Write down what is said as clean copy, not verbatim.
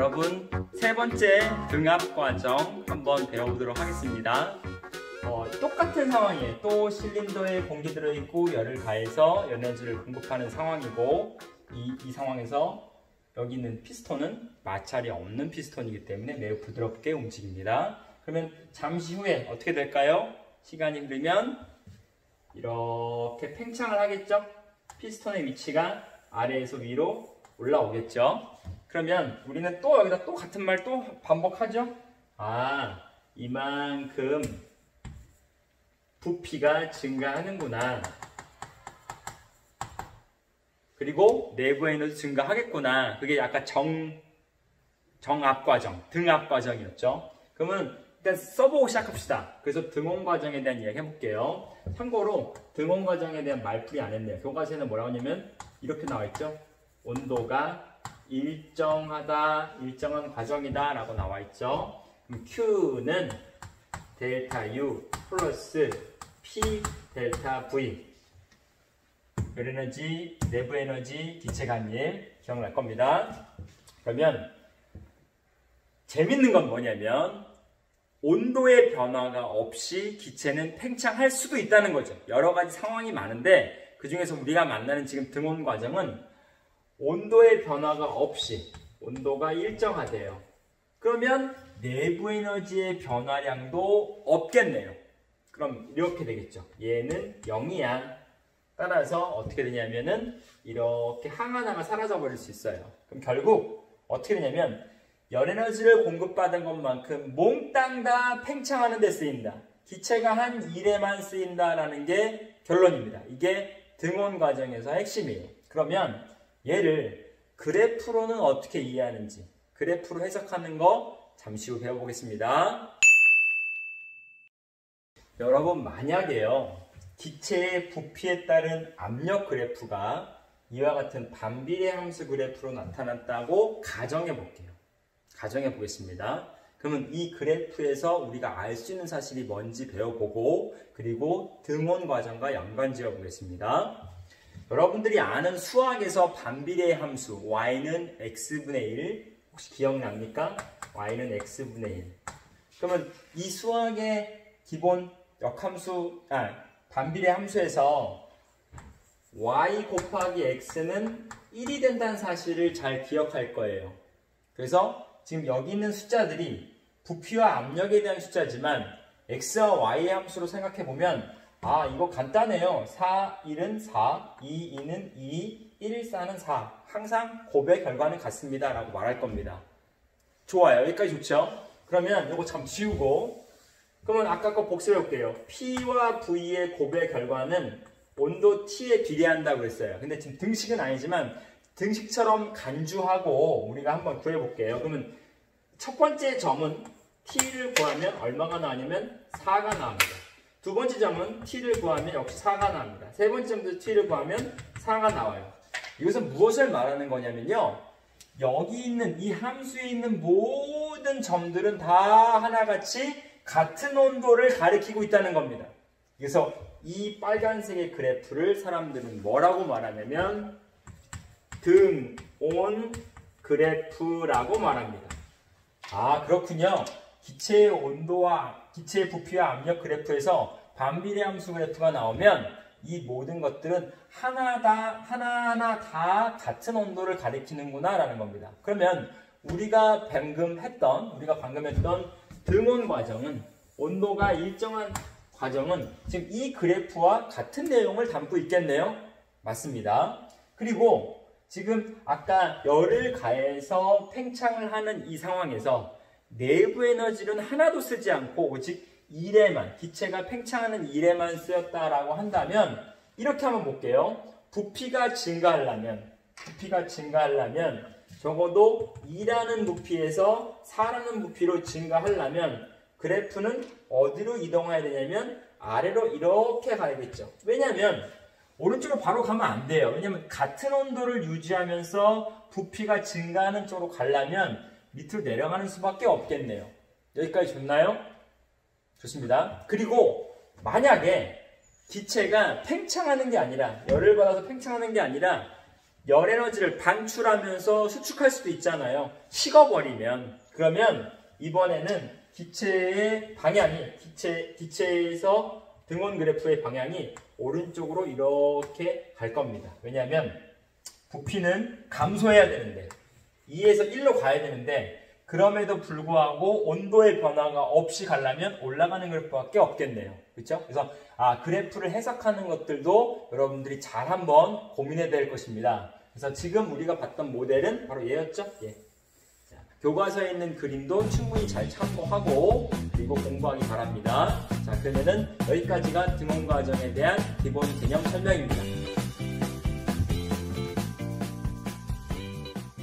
여러분 세 번째 등압 과정 한번 배워보도록 하겠습니다. 똑같은 상황이에요. 또 실린더에 공기 들어있고 열을 가해서 에너지를 공급하는 상황이고 이 상황에서 여기 있는 피스톤은 마찰이 없는 피스톤이기 때문에 매우 부드럽게 움직입니다. 그러면 잠시 후에 어떻게 될까요? 시간이 흐르면 이렇게 팽창을 하겠죠? 피스톤의 위치가 아래에서 위로 올라오겠죠? 그러면 우리는 또 여기다 또 같은 말 또 반복하죠? 이만큼 부피가 증가하는구나. 그리고 내부 에너지 증가하겠구나. 그게 아까 정압 과정, 등압 과정이었죠. 그러면 일단 써보고 시작합시다. 그래서 등온 과정에 대한 이야기 해볼게요. 참고로 등온 과정에 대한 말풀이 안 했네요. 교과서에는 뭐라고 하냐면 이렇게 나와있죠. 온도가 일정하다, 일정한 과정이다 라고 나와있죠. 그럼 Q는 델타 U 플러스 P 델타 V. 열 에너지, 내부 에너지, 기체 간일 기억날 겁니다. 그러면 재밌는 건 뭐냐면 온도의 변화가 없이 기체는 팽창할 수도 있다는 거죠. 여러 가지 상황이 많은데 그 중에서 우리가 만나는 지금 등온 과정은 온도의 변화가 없이 온도가 일정하대요. 그러면 내부 에너지의 변화량도 없겠네요. 그럼 이렇게 되겠죠. 얘는 0이야. 따라서 어떻게 되냐면은 이렇게 항하나가 사라져 버릴 수 있어요. 그럼 결국 어떻게 되냐면 열 에너지를 공급받은 것만큼 몽땅 다 팽창하는 데 쓰인다. 기체가 한 일에만 쓰인다라는 게 결론입니다. 이게 등온 과정에서 핵심이에요. 그러면 얘를 그래프로는 어떻게 이해하는지 그래프로 해석하는 거 잠시 후 배워보겠습니다. 여러분 만약에요 기체의 부피에 따른 압력 그래프가 이와 같은 반비례 함수 그래프로 나타났다고 가정해 볼게요. 가정해 보겠습니다. 그러면 이 그래프에서 우리가 알 수 있는 사실이 뭔지 배워보고 그리고 등온 과정과 연관 지어 보겠습니다. 여러분들이 아는 수학에서 반비례 함수 y는 x분의 1 혹시 기억납니까? y는 x분의 1. 그러면 이 수학의 기본 역함수 반비례 함수에서 y 곱하기 x는 1이 된다는 사실을 잘 기억할 거예요. 그래서 지금 여기 있는 숫자들이 부피와 압력에 대한 숫자지만 x와 y의 함수로 생각해보면 이거 간단해요. 4, 1은 4, 2, 2는 2, 1, 4는 4. 항상 곱의 결과는 같습니다. 라고 말할 겁니다. 좋아요. 여기까지 좋죠? 그러면 이거 참 지우고 그러면 아까 거 복습해 볼게요. P와 V의 곱의 결과는 온도 T에 비례한다고 했어요. 근데 지금 등식은 아니지만 등식처럼 간주하고 우리가 한번 구해 볼게요. 그러면 첫 번째 점은 T를 구하면 얼마가 나오냐면 4가 나옵니다. 두 번째 점은 T를 구하면 역시 4가 나옵니다. 세 번째 점도 T를 구하면 4가 나와요. 이것은 무엇을 말하는 거냐면요. 여기 있는 이 함수에 있는 모든 점들은 다 하나같이 같은 온도를 가리키고 있다는 겁니다. 그래서 이 빨간색의 그래프를 사람들은 뭐라고 말하냐면 등온 그래프라고 말합니다. 그렇군요. 기체의 온도와 기체의 부피와 압력 그래프에서 반비례 함수 그래프가 나오면 이 모든 것들은 하나하나 다 같은 온도를 가리키는구나 라는 겁니다. 그러면 우리가 방금 했던 등온 과정은 온도가 일정한 과정은 지금 이 그래프와 같은 내용을 담고 있겠네요. 맞습니다. 그리고 지금 아까 열을 가해서 팽창을 하는 이 상황에서 내부 에너지는 하나도 쓰지 않고 오직 일에만 기체가 팽창하는 일에만 쓰였다라고 한다면 이렇게 한번 볼게요. 부피가 증가하려면 적어도 2라는 부피에서 4라는 부피로 증가하려면 그래프는 어디로 이동해야 되냐면 아래로 이렇게 가야겠죠. 왜냐하면 오른쪽으로 바로 가면 안 돼요. 왜냐하면 같은 온도를 유지하면서 부피가 증가하는 쪽으로 가려면 밑으로 내려가는 수밖에 없겠네요. 여기까지 좋나요? 좋습니다. 그리고 만약에 기체가 팽창하는 게 아니라 열을 받아서 팽창하는 게 아니라 열 에너지를 반출하면서 수축할 수도 있잖아요. 식어버리면. 그러면 이번에는 기체의 방향이, 기체에서 등원 그래프의 방향이 오른쪽으로 이렇게 갈 겁니다. 왜냐하면 부피는 감소해야 되는데 2에서 1로 가야 되는데 그럼에도 불구하고 온도의 변화가 없이 가려면 올라가는 그래프밖에 없겠네요. 그렇죠? 그래서 그래프를 해석하는 것들도 여러분들이 잘 한번 고민해야 될 것입니다. 그래서 지금 우리가 봤던 모델은 바로 얘였죠? 예. 자, 교과서에 있는 그림도 충분히 잘 참고하고 그리고 공부하기 바랍니다. 자, 그러면은 여기까지가 등원 과정에 대한 기본 개념 설명입니다.